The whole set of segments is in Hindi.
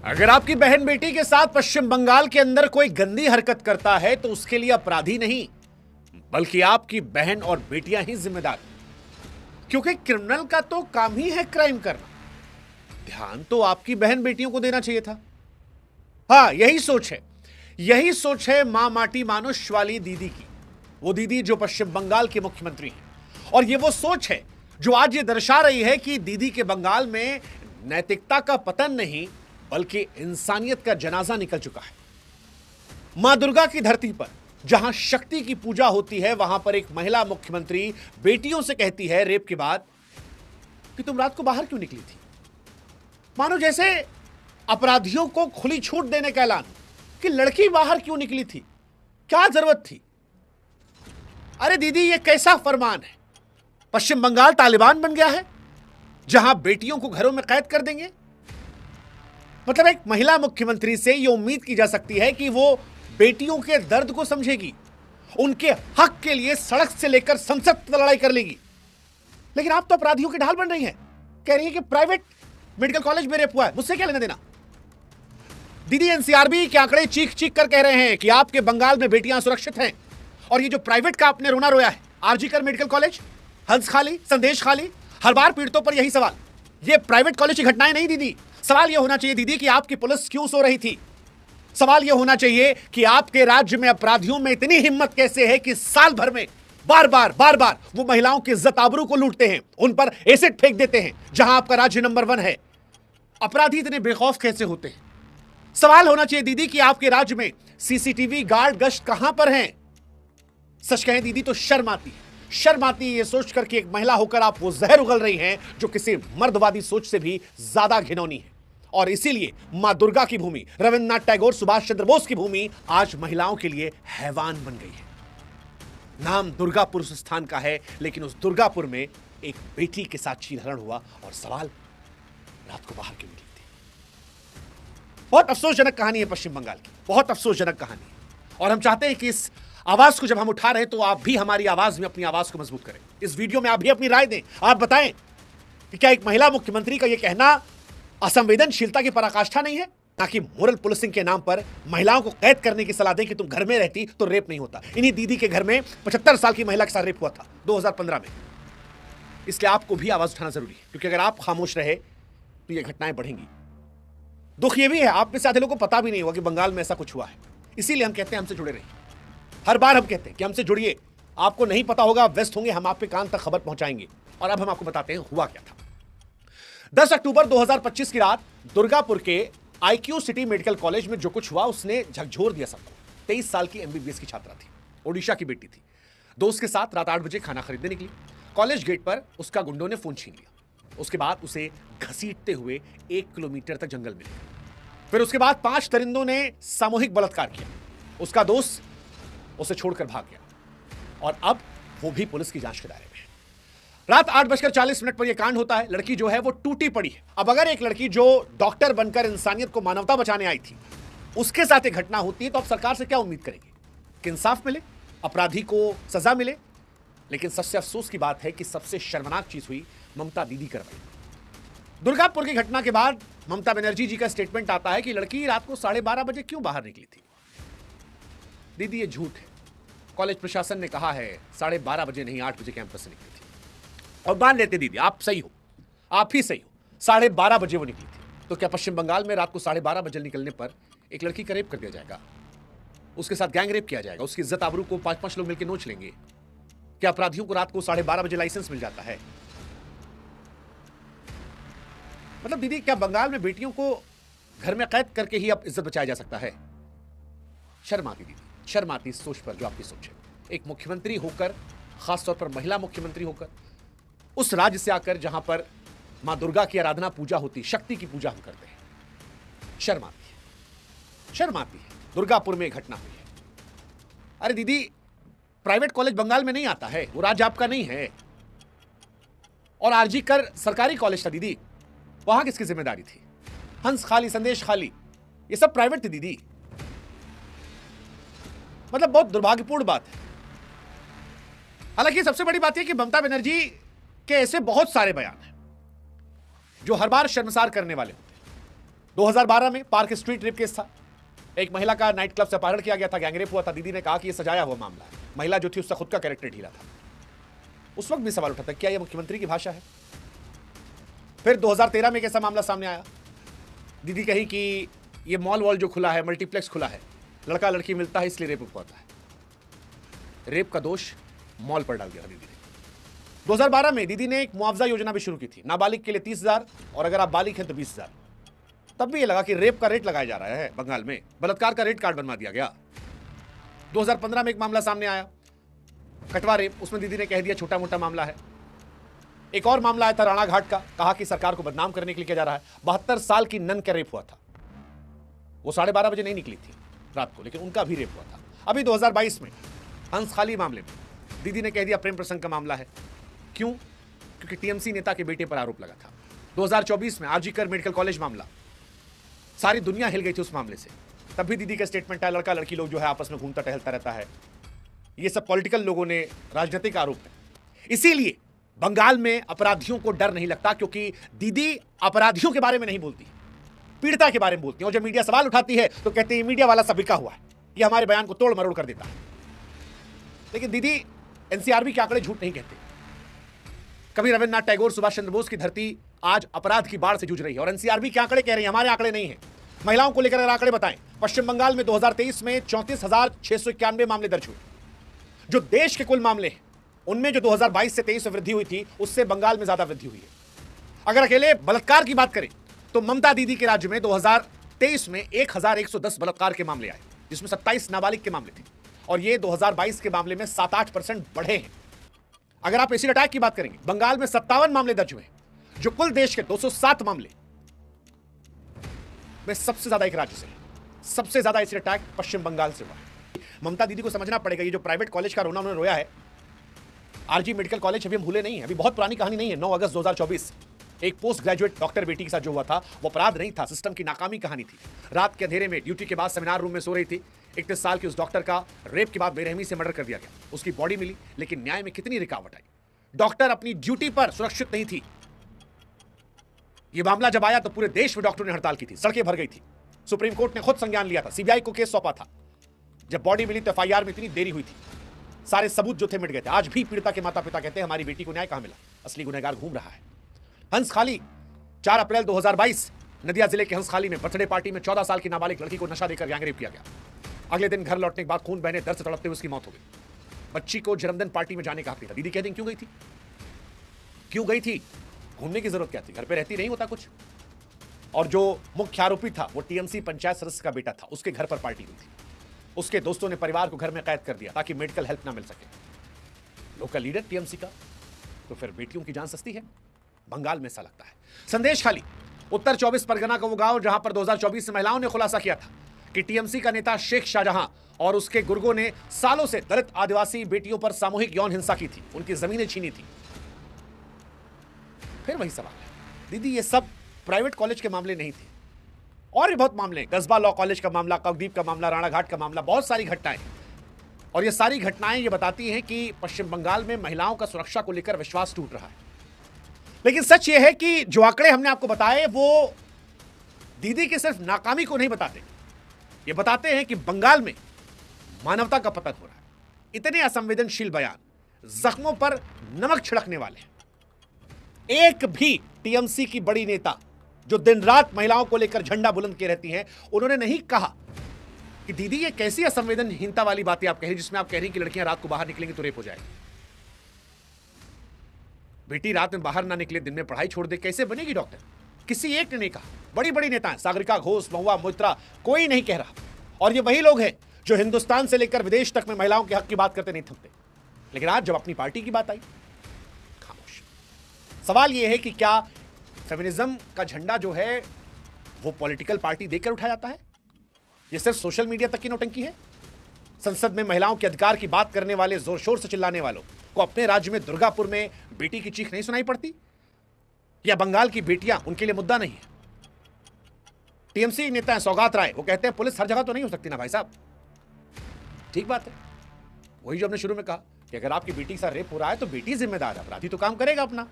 अगर आपकी बहन बेटी के साथ पश्चिम बंगाल के अंदर कोई गंदी हरकत करता है तो उसके लिए अपराधी नहीं बल्कि आपकी बहन और बेटियां ही जिम्मेदार, क्योंकि क्रिमिनल का तो काम ही है क्राइम करना। ध्यान तो आपकी बहन बेटियों को देना चाहिए था। हाँ, यही सोच है मां माटी मानुष वाली दीदी की, वो दीदी जो पश्चिम बंगाल के मुख्यमंत्री हैं। और ये वो सोच है जो आज ये दर्शा रही है कि दीदी के बंगाल में नैतिकता का पतन नहीं बल्कि इंसानियत का जनाजा निकल चुका है। मां दुर्गा की धरती पर जहां शक्ति की पूजा होती है, वहां पर एक महिला मुख्यमंत्री बेटियों से कहती है रेप के बाद कि तुम रात को बाहर क्यों निकली थी। मानो जैसे अपराधियों को खुली छूट देने का ऐलान कि लड़की बाहर क्यों निकली थी, क्या जरूरत थी। अरे दीदी, ये कैसा फरमान है। पश्चिम बंगाल तालिबान बन गया है जहां बेटियों को घरों में कैद कर देंगे। मतलब एक महिला मुख्यमंत्री से यह उम्मीद की जा सकती है कि वो बेटियों के दर्द को समझेगी, उनके हक के लिए सड़क से लेकर संसद तक लड़ाई कर लेगी। लेकिन आप तो अपराधियों की ढाल बन रही हैं, कह रही है कि प्राइवेट मेडिकल कॉलेज में रेप हुआ है, मुझसे क्या लेना देना। दीदी, एनसीआरबी के आंकड़े चीख चीख कर कह रहे हैं कि आपके बंगाल में बेटियां सुरक्षित हैं। और ये जो प्राइवेट का आपने रोना रोया है, आरजी कर मेडिकल कॉलेज, हंस खाली, संदेश खाली, हर बार पीड़ितों पर यही सवाल। ये प्राइवेट कॉलेज की घटनाएं नहीं दीदी। सवाल यह होना चाहिए दीदी कि आपकी पुलिस क्यों सो रही थी। सवाल यह होना चाहिए कि आपके राज्य में अपराधियों में इतनी हिम्मत कैसे है कि साल भर में बार बार वो महिलाओं की इज्जत आबरू को लूटते हैं, उन पर एसिड फेंक देते हैं जहां आपका राज्य नंबर 1 है। अपराधी इतने बेखौफ कैसे होते हैं। सवाल होना चाहिए दीदी कि आपके राज्य में सीसीटीवी गार्ड गश्त कहां पर हैं। सच कहें दीदी तो शर्म आती है ये सोच कर कि एक महिला होकर आप वो जहर उगल रही हैं जो किसी मर्दवादी सोच से भी ज्यादा घिनौनी है। और इसीलिए मां दुर्गा की भूमि, रविंद्रनाथ टैगोर, सुभाष चंद्र बोस की भूमि आज महिलाओं के लिए हैवान बन गई है। नाम दुर्गापुर उस स्थान का है, लेकिन उस दुर्गापुर में एक बेटी के साथ चीरहरण हुआ और सवाल रात को बाहर क्यों निकली थी। बहुत अफसोसजनक कहानी है पश्चिम बंगाल की, बहुत अफसोसजनक कहानी है। और हम चाहते हैं कि इस आवाज को जब हम उठा रहे हैं तो आप भी हमारी आवाज में अपनी आवाज को मजबूत करें। इस वीडियो में आप भी अपनी राय दें। आप बताएं कि क्या एक महिला मुख्यमंत्री का यह कहना असंवेदनशीलता की पराकाष्ठा नहीं है, ताकि मोरल पुलिसिंग के नाम पर महिलाओं को कैद करने की सलाह दें कि तुम घर में रहती तो रेप नहीं होता। इन्हीं दीदी के घर में 75 साल की महिला के साथ रेप हुआ था 2015 में। इसलिए आपको भी आवाज उठाना जरूरी है, क्योंकि अगर आप खामोश रहे तो ये घटनाएं बढ़ेंगी। दुख ये भी है, आप में से आधे लोगों को पता भी नहीं हुआ कि बंगाल में ऐसा कुछ हुआ है। इसीलिए हम कहते हैं हमसे जुड़े रहिए। हर बार हम कहते हैं कि हमसे जुड़िए। आपको नहीं पता होगा, आप व्यस्त होंगे, हम आपके कान तक खबर पहुंचाएंगे। और अब हम आपको बताते हैं हुआ क्या था। 10 अक्टूबर 2025 की रात दुर्गापुर के आईक्यू सिटी मेडिकल कॉलेज में जो कुछ हुआ उसने झकझोर दिया सबको। 23 साल की एमबीबीएस की छात्रा थी, ओडिशा की बेटी थी। दोस्त के साथ रात 8 बजे खाना खरीदने निकली। कॉलेज गेट पर उसका गुंडों ने फोन छीन लिया। उसके बाद उसे घसीटते हुए 1 किलोमीटर तक जंगल में ले गए। फिर उसके बाद 5 दरिंदों ने सामूहिक बलात्कार किया। उसका दोस्त उसे छोड़कर भाग गया और अब वो भी पुलिस की जांच के दायरे में है। रात 8:40 पर यह कांड होता है। लड़की जो है वो टूटी पड़ी है। अब अगर एक लड़की जो डॉक्टर बनकर इंसानियत को, मानवता बचाने आई थी, उसके साथ एक घटना होती है तो आप सरकार से क्या उम्मीद करेंगे कि इंसाफ मिले, अपराधी को सजा मिले। लेकिन सबसे अफसोस की बात है कि सबसे शर्मनाक चीज हुई ममता दीदी कर रही। दुर्गापुर की घटना के बाद ममता बनर्जी जी का स्टेटमेंट आता है कि लड़की रात को 12:30 बजे क्यों बाहर निकली थी। दीदी, ये झूठ है। कॉलेज प्रशासन ने कहा है 12:30 बजे नहीं, 8 बजे कैंपस से निकली थी। और मान लेते दीदी आप सही हो, आप ही सही हो, 12:30 बजे वो निकली थी। तो क्या पश्चिम बंगाल में रात को 12:30 बजे निकलने पर एक लड़की का रेप कर दिया जाएगा, उसके साथ गैंग रेप किया जाएगा, उसकी इज्जत आबरू को 5-5 लोग मिलकर नोच लेंगे? क्या अपराधियों को रात को 12:30 बजे लाइसेंस मिल जाता है? मतलब दीदी, क्या बंगाल में बेटियों को घर में कैद करके ही अब इज्जत बचाया जा सकता है? शर्म आती दीदी, शर्म आती इस सोच पर जो आपकी सोच है। एक मुख्यमंत्री होकर, खासतौर पर महिला मुख्यमंत्री होकर, उस राज्य से आकर जहां पर मां दुर्गा की आराधना पूजा होती, शक्ति की पूजा हम करते हैं। शर्म आती है, शर्म आती है। दुर्गापुर में घटना हुई है। अरे दीदी, प्राइवेट कॉलेज बंगाल में नहीं आता है, वो राज्य आपका नहीं है। और आरजी कर सरकारी कॉलेज था दीदी, वहां किसकी जिम्मेदारी थी? हंस खाली, संदेश खाली, ये सब प्राइवेट थी दीदी। मतलब बहुत दुर्भाग्यपूर्ण बात है। हालांकि सबसे बड़ी बात यह कि ममता बनर्जी के ऐसे बहुत सारे बयान हैं जो हर बार शर्मसार करने वाले होते हैं। 2012 में पार्क स्ट्रीट रेप केस था। एक महिला का नाइट क्लब से अपहरण किया गया था, गैंगरेप हुआ था। दीदी ने कहा कि यह सजाया हुआ मामला है। महिला जो थी उसका खुद का कैरेक्टर ढीला था। उस वक्त भी सवाल उठा था क्या यह मुख्यमंत्री की भाषा है। फिर 2013 में एक ऐसा मामला सामने आया। दीदी कही कि ये मॉल वॉल जो खुला है, मल्टीप्लेक्स खुला है, लड़का लड़की मिलता है इसलिए रेप होता है। रेप का दोष मॉल पर डाल दिया दीदी ने। 2012 में दीदी ने एक मुआवजा योजना भी शुरू की थी, नाबालिग के लिए 30,000 और अगर आप बालिग हैं तो 20,000। तब भी ये लगा कि रेप का रेट लगाया जा रहा है बंगाल में, बलात्कार का रेट कार्ड बनवा दिया गया। 2015 में एक मामला सामने आया, कटवा रेप, उसमें दीदी ने कह दिया छोटा मोटा मामला है। एक और मामला आया था राणा घाट का, कहा कि सरकार को बदनाम करने के लिए किया जा रहा है। 72 साल की नन का रेप हुआ था, वो 12:30 बजे नहीं निकली थी रात को, लेकिन उनका भी रेप हुआ था। अभी 2022 में हंसखाली मामले में दीदी ने कह दिया प्रेम प्रसंग का मामला है। क्यों? क्योंकि टीएमसी नेता के बेटे पर आरोप लगा था। 2024 में आरजीकर मेडिकल कॉलेज मामला, सारी दुनिया हिल गई थी उस मामले से। तब भी दीदी का स्टेटमेंट है लड़का लड़की लोग जो है आपस में घूमता टहलता रहता है। ये सब पॉलिटिकल लोगों ने राजनीतिक आरोप है। इसीलिए बंगाल में अपराधियों को डर नहीं लगता, क्योंकि दीदी अपराधियों के बारे में नहीं बोलती, पीड़िता के बारे में बोलती है। और जब मीडिया सवाल उठाती है तो कहते हैं मीडिया वाला सब बिका हुआ है, ये हमारे बयान को तोड़ मरोड़ कर देता है। लेकिन दीदी एनसीआरबी के आंकड़े झूठ नहीं कहते। कभी रविन्द्रनाथ टैगोर, सुभाष चंद्र बोस की धरती आज अपराध की बाढ़ से जूझ रही है और एनसीआरबी के आंकड़े कह रहे हैं, हमारे आंकड़े नहीं है। महिलाओं को लेकर अगर आंकड़े बताएं, पश्चिम बंगाल में 2023 में 34,691 मामले दर्ज हुए। जो देश के कुल मामले हैं उनमें जो 2022 से 23 में वृद्धि हुई थी, उससे बंगाल में ज्यादा वृद्धि हुई है। अगर अकेले बलात्कार की बात करें तो ममता दीदी के राज्य में 2023 में 1,110 बलात्कार के मामले आए, जिसमें 27 नाबालिग के मामले थे, और ये 2022 के मामले में 7-8% बढ़े हैं। अगर आप एसिड अटैक की बात करेंगे, बंगाल में 57 मामले दर्ज हुए, जो कुल देश के 207 मामले में सबसे ज्यादा एक राज्य से, सबसे ज्यादा एसिड अटैक पश्चिम बंगाल से हुआ है। ममता दीदी को समझना पड़ेगा, ये जो प्राइवेट कॉलेज का रोना उन्होंने रोया है, आरजी मेडिकल कॉलेज अभी हम भूले नहीं है, अभी बहुत पुरानी कहानी नहीं है। 9 अगस्त 2024 एक पोस्ट ग्रेजुएट डॉक्टर बेटी के साथ जो हुआ था वो अपराध नहीं था, सिस्टम की नाकामी कहानी थी। रात के अंधेरे में ड्यूटी के बाद सेमिनार रूम में सो रही थी। 31 साल की उस डॉक्टर का रेप के बाद बेरहमी से मर्डर कर दिया गया। उसकी बॉडी मिली, लेकिन न्याय में कितनी रुकावट आई। डॉक्टर अपनी ड्यूटी पर सुरक्षित नहीं थी। यह मामला जब आया तो पूरे देश में डॉक्टरों ने हड़ताल की थी, सड़कें भर गई थी। सुप्रीम कोर्ट ने खुद संज्ञान लिया था, सीबीआई को केस सौंपा था। जब बॉडी मिली तो एफआईआर में इतनी देरी हुई थी, सारे सबूत जो थे मिट गए थे। आज भी पीड़िता के माता पिता कहते हैं हमारी बेटी को न्याय कहां मिला, असली गुनहगार घूम रहा है। हंसखाली 4 अप्रैल 2022 नदिया जिले के हंसखाली में बर्थडे पार्टी में 14 साल की नाबालिग लड़की को नशा देकर गैंगरेप किया गया। अगले दिन घर लौटने के बाद खून बहने दर्द से तड़पते हुए उसकी मौत हो गई। बच्ची को जन्मदिन पार्टी में जाने का हक नहीं था। दीदी कहते हैं क्यों गई थी, क्यों गई थी, घूमने की जरूरत क्या थी, घर पे रहती नहीं होता कुछ। और जो मुख्य आरोपी था वो टीएमसी पंचायत सदस्य का बेटा था, उसके घर पर पार्टी हुई थी। उसके दोस्तों ने परिवार को घर में कैद कर दिया ताकि मेडिकल हेल्प ना मिल सके। लोकल लीडर टीएमसी का, तो फिर बेटियों की जान सस्ती है। बंगाल में ऐसा लगता है। संदेश खाली उत्तर 24 परगना का वो गांव जहां पर 2024 में महिलाओं ने खुलासा किया था कि टीएमसी का नेता शेख शाहजहां और उसके गुर्गों ने सालों से दलित आदिवासी बेटियों पर सामूहिक यौन हिंसा की थी, उनकी जमीनें छीनी थी। फिर वही सवाल है, दीदी ये सब प्राइवेट कॉलेज के मामले नहीं थे, और भी बहुत मामले, कस्बा लॉ कॉलेज का मामला, कवदीप का मामला, राणा घाट का मामला, बहुत सारी घटनाएं। और ये सारी घटनाएं ये बताती हैं कि पश्चिम बंगाल में महिलाओं का सुरक्षा को लेकर विश्वास टूट रहा है। लेकिन सच ये है कि जो आंकड़े हमने आपको बताए वो दीदी की सिर्फ नाकामी को नहीं बताते, ये बताते हैं कि बंगाल में मानवता का पतन हो रहा है। इतने असंवेदनशील बयान, जख्मों पर नमक छिड़कने वाले। एक भी टीएमसी की बड़ी नेता जो दिन रात महिलाओं को लेकर झंडा बुलंद किए रहती हैं, उन्होंने नहीं कहा कि दीदी ये कैसी असंवेदनहीनता वाली बातें आप कह रही, जिसमें आप कह रही कि लड़कियां रात को बाहर निकलेंगी तो रेप हो जाएगी। बेटी रात में बाहर ना निकले, दिन में पढ़ाई छोड़ दे, कैसे बनेगी डॉक्टर? किसी एक ने नहीं कहा। बड़ी बड़ी नेताएं, सागरिका घोष, महुआ मोइत्रा, कोई नहीं कह रहा। और ये वही लोग हैं जो हिंदुस्तान से लेकर विदेश तक में महिलाओं के हक की बात करते नहीं थकते। लेकिन आज जब अपनी पार्टी की बात आई, खामोश। सवाल यह है कि क्या फेमिनिज्म का झंडा जो है वो पॉलिटिकल पार्टी देकर उठाया जाता है? ये सिर्फ सोशल मीडिया तक की नौटंकी है? संसद में महिलाओं के अधिकार की बात करने वाले, जोर शोर से चिल्लाने वालों को अपने राज्य में दुर्गापुर में बेटी की चीख नहीं सुनाई पड़ती? या बंगाल की बेटियां उनके लिए मुद्दा नहीं है? टीएमसी नेता है सौगात राय, वो कहते हैं पुलिस हर जगह तो नहीं हो सकती ना भाई साहब। ठीक बात है, वही जो हमने शुरू में कहा कि अगर आपकी बेटी के साथ रेप हो रहा है तो बेटी जिम्मेदार है, अपराधी तो काम करेगा अपना,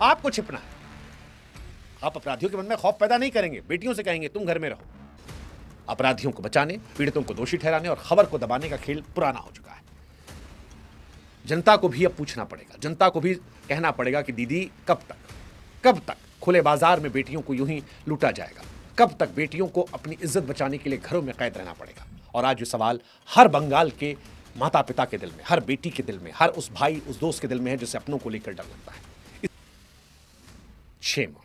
आपको छिपना है। आप अपराधियों के मन में खौफ पैदा नहीं करेंगे, बेटियों से कहेंगे तुम घर में रहो। अपराधियों को बचाने, पीड़ितों को दोषी ठहराने और खबर को दबाने का खेल पुराना हो चुका है। जनता को भी अब पूछना पड़ेगा, जनता को भी कहना पड़ेगा कि दीदी कब तक खुले बाजार में बेटियों को यूं ही लूटा जाएगा? कब तक बेटियों को अपनी इज्जत बचाने के लिए घरों में कैद रहना पड़ेगा? और आज ये सवाल हर बंगाल के माता पिता के दिल में, हर बेटी के दिल में, हर उस भाई उस दोस्त के दिल में है जिसे अपनों को लेकर डर लगता है। शेम।